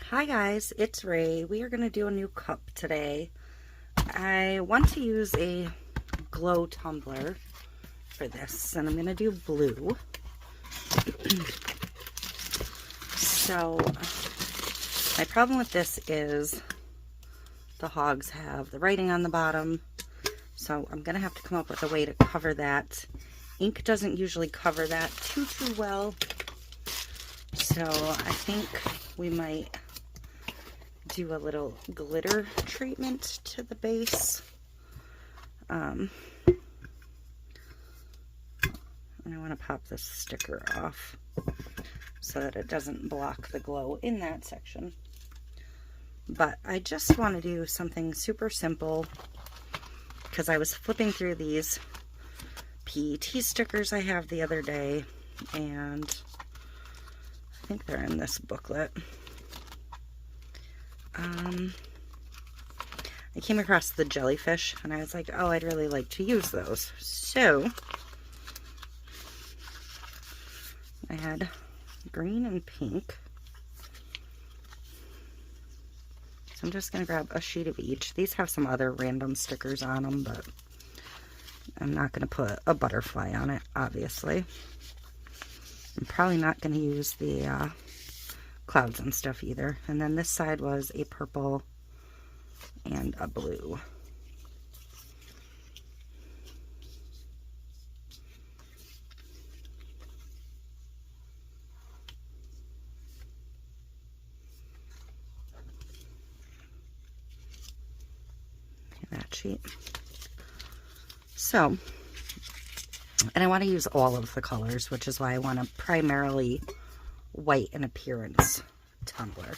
Hi guys, it's Ray. We are going to do a new cup today. I want to use a glow tumbler for this, and I'm going to do blue. So, my problem with this is the hogs have the writing on the bottom, so I'm going to have to come up with a way to cover that. Ink doesn't usually cover that too well, so I think we might do a little glitter treatment to the base. And I want to pop this sticker off so that it doesn't block the glow in that section. But I just want to do something super simple because I was flipping through these PET stickers I have the other day, and I think they're in this booklet. I came across the jellyfish and I was like, oh, I'd really like to use those. So I had green and pink. So I'm just going to grab a sheet of each. These have some other random stickers on them, but I'm not going to put a butterfly on it, obviously. I'm probably not going to use the clouds and stuff either. And then this side was a purple and a blue. That sheet. So, and I want to use all of the colors, which is why I want a primarily white in appearance tumbler.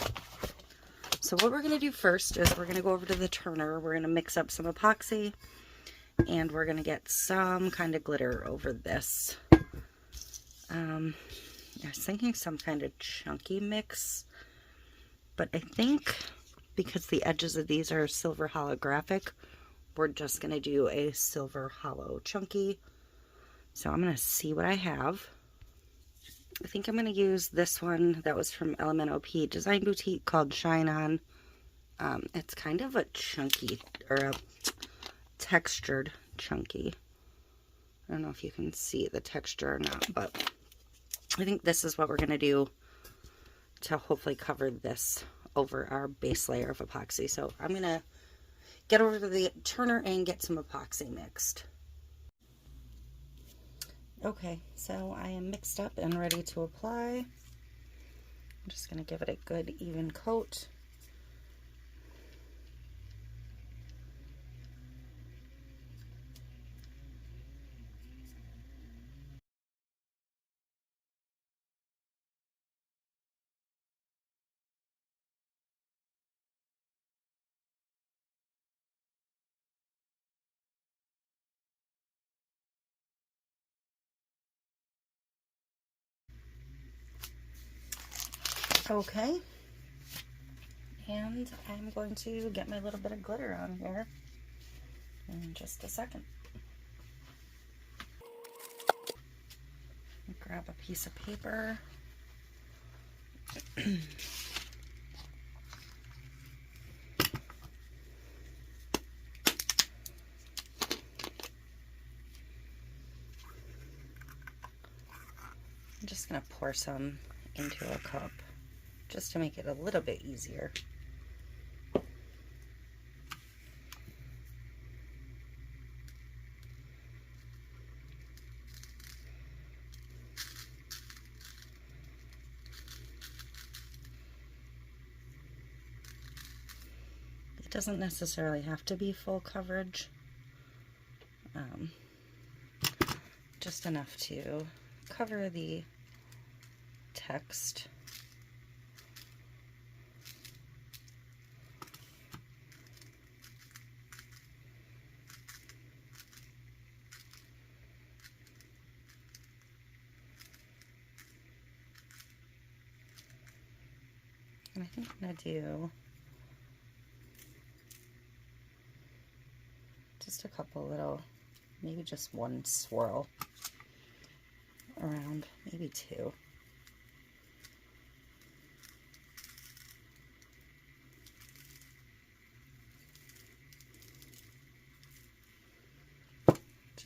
So what we're going to do first is we're going to go over to the turner. We're going to mix up some epoxy, and we're going to get some kind of glitter over this. I was thinking some kind of chunky mix, but I think because the edges of these are silver holographic, we're just going to do a silver hollow chunky. So I'm going to see what I have. I think I'm going to use this one that was from LMNOP Design Boutique called Shine On. It's kind of a chunky, or a textured chunky. I don't know if you can see the texture or not, but I think this is what we're going to do to hopefully cover this over our base layer of epoxy. So I'm going to get over to the turner and get some epoxy mixed. Okay, so I am mixed up and ready to apply. I'm just going to give it a good even coat. Okay, and I'm going to get my little bit of glitter on here in just a second. Grab a piece of paper. I'm just going to pour some into a cup just to make it a little bit easier. It doesn't necessarily have to be full coverage, just enough to cover the text. And I think I'm going to do just a couple little, maybe just one swirl around, maybe two.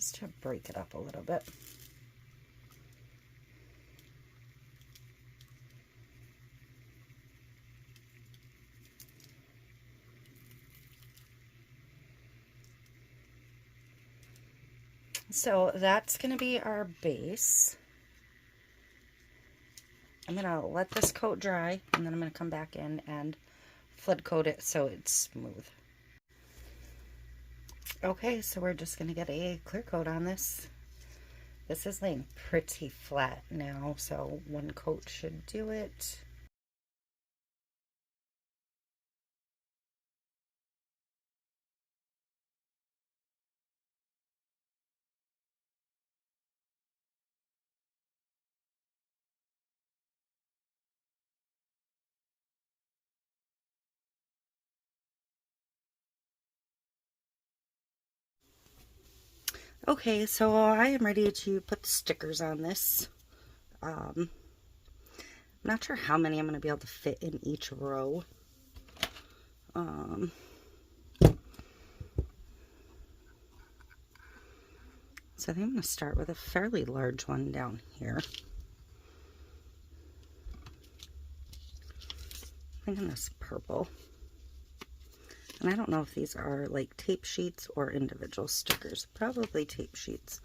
just to break it up a little bit. So that's going to be our base. I'm going to let this coat dry, and then I'm going to come back in and flood coat it so it's smooth. Okay, so we're just going to get a clear coat on this. This is laying pretty flat now, so one coat should do it. Okay, so I am ready to put the stickers on this. I'm not sure how many I'm going to be able to fit in each row. So I think I'm going to start with a fairly large one down here. I think in this purple. And I don't know if these are like tape sheets or individual stickers. Probably tape sheets.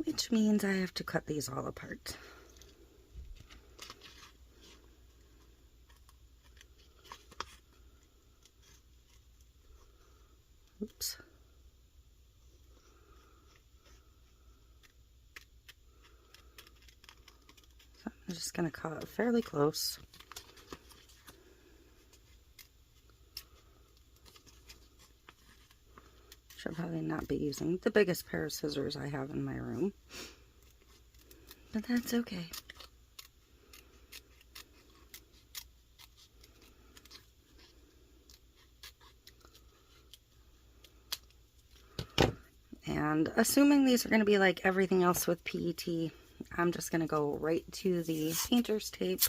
Which means I have to cut these all apart. Oops. So I'm just going to cut fairly close. Should probably not be using the biggest pair of scissors I have in my room, but that's okay. And assuming these are going to be like everything else with PET, I'm just going to go right to the painter's tape.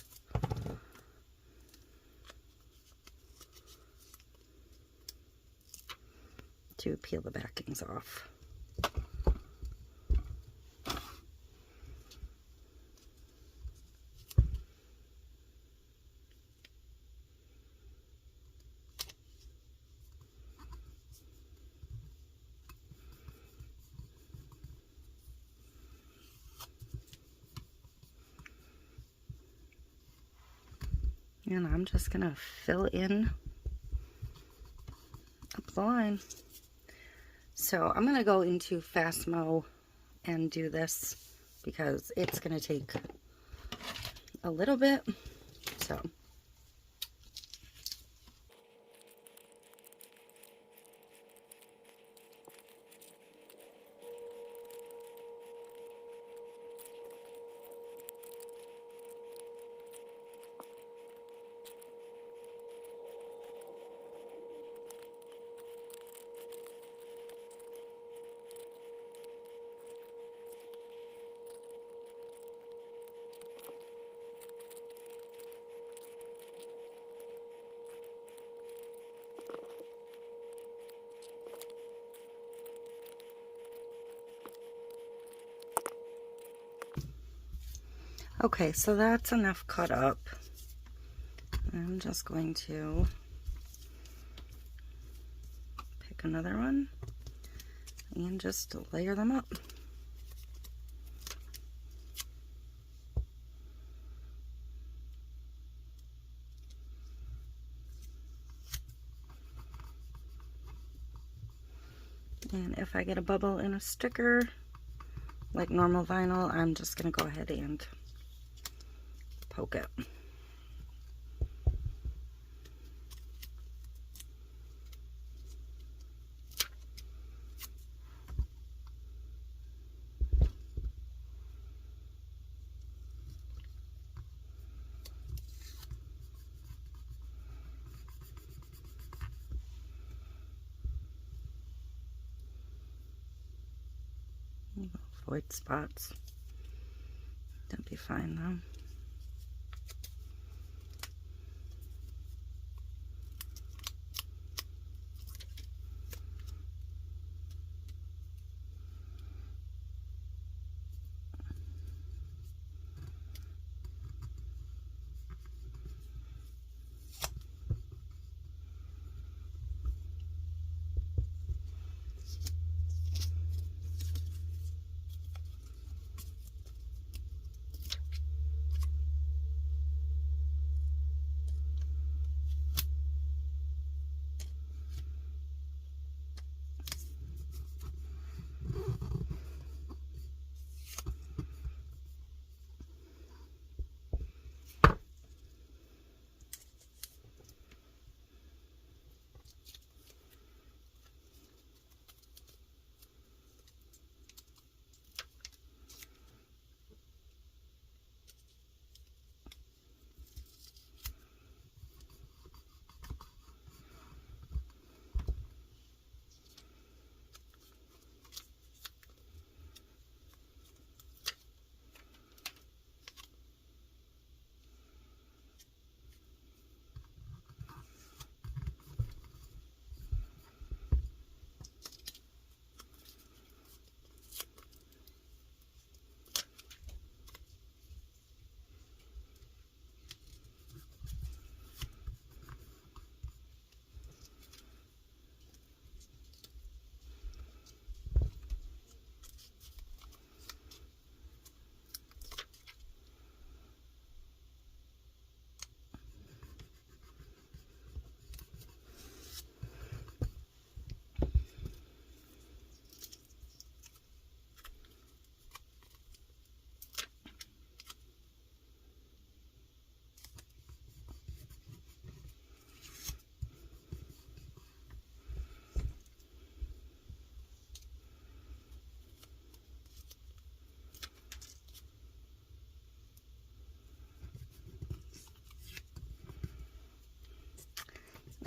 To peel the backings off. And I'm just going to fill in up the line. So I'm going to go into Fast Mo and do this because it's going to take a little bit. So okay, so that's enough cut up. I'm just going to pick another one and just layer them up. And if I get a bubble in a sticker, like normal vinyl, I'm just going to go ahead and poke it. Avoid spots. That'd be fine though.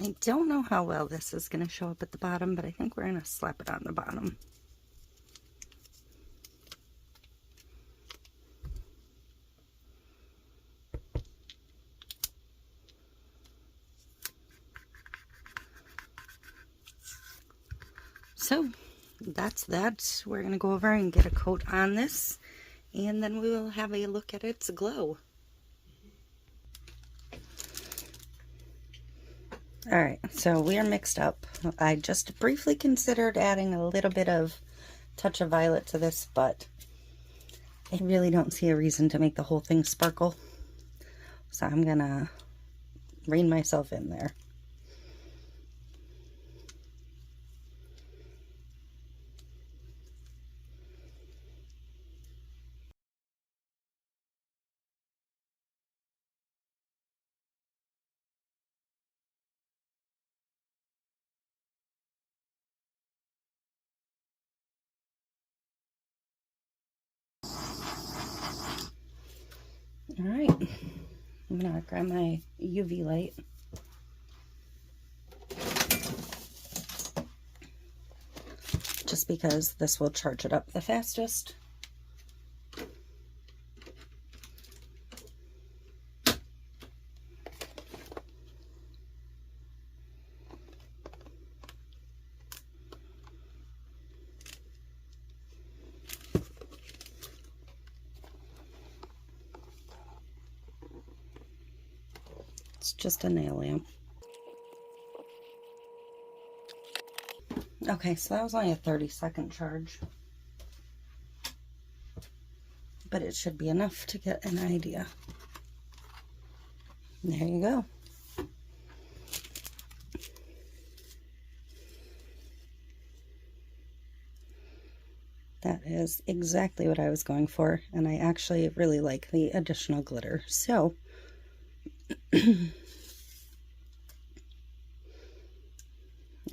I don't know how well this is going to show up at the bottom, but I think we're going to slap it on the bottom. So that's that. We're going to go over and get a coat on this, and then we will have a look at its glow. Alright, so we are mixed up. I just briefly considered adding a little bit of touch of violet to this, but I really don't see a reason to make the whole thing sparkle. So I'm going to rein myself in there. Alright, I'm going to grab my UV light. Just because this will charge it up the fastest. It's just a nail lamp. Okay, so that was only a 30-second charge, but it should be enough to get an idea. There you go. That is exactly what I was going for, and I actually really like the additional glitter. So I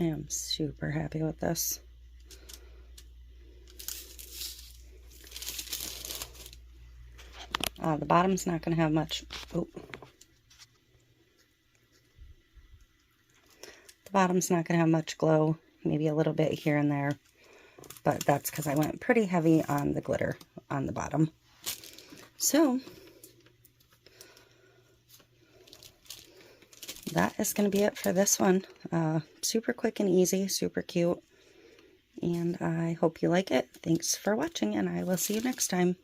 am super happy with this. The bottom's not going to have much. Oh. The bottom's not going to have much glow, maybe a little bit here and there, but that's because I went pretty heavy on the glitter on the bottom. So that is going to be it for this one. Super quick and easy, super cute, and I hope you like it. Thanks for watching, and I will see you next time.